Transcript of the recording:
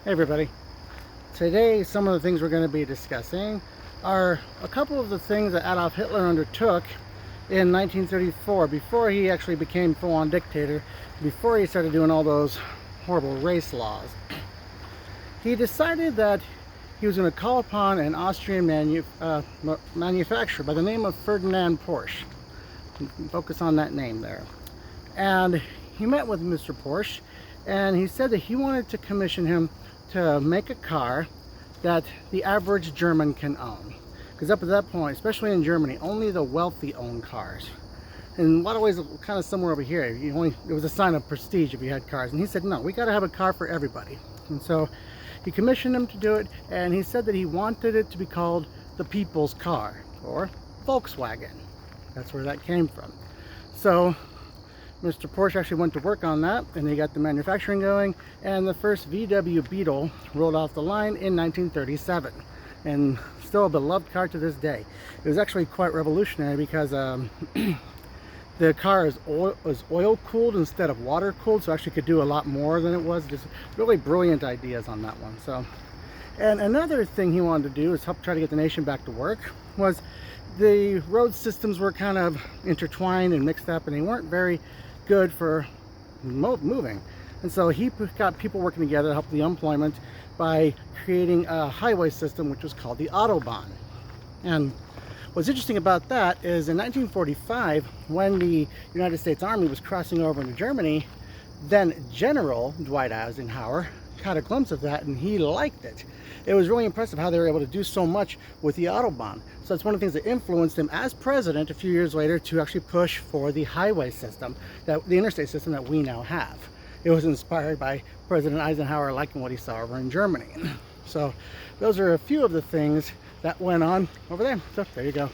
Hey everybody. Today some of the things we're going to be discussing are a couple of the things that Adolf Hitler undertook in 1934 before he actually became full-on dictator, before he started doing all those horrible race laws. He decided that he was going to call upon an Austrian manufacturer by the name of Ferdinand Porsche. Focus on that name there. And he met with Mr. Porsche and he said that he wanted to commission him to make a car that the average German can own. Because up at that point, especially in Germany, only the wealthy own cars. In a lot of ways, kind of similar over here. It was a sign of prestige if you had cars. And he said, no, we got to have a car for everybody. And so he commissioned him to do it, and he said that he wanted it to be called the People's Car, or Volkswagen. That's where that came from. So Mr. Porsche actually went to work on that, and he got the manufacturing going, and the first VW Beetle rolled off the line in 1937, and still a beloved car to this day. It was actually quite revolutionary because the car is oil cooled instead of water cooled, so actually could do a lot more than it was. Just really brilliant ideas on that one. So, and another thing he wanted to do is help try to get the nation back to work. Was the road systems were kind of intertwined and mixed up, and they weren't very good for moving. And so he got people working together to help the employment by creating a highway system which was called the Autobahn. And what's interesting about that is in 1945, when the United States Army was crossing over into Germany, then General Dwight Eisenhower caught a glimpse of that and he liked it. It was really impressive how they were able to do so much with the Autobahn. So that's one of the things that influenced him as president a few years later to actually push for the highway system, the interstate system that we now have. It was inspired by President Eisenhower liking what he saw over in Germany. So those are a few of the things that went on over there. So there you go.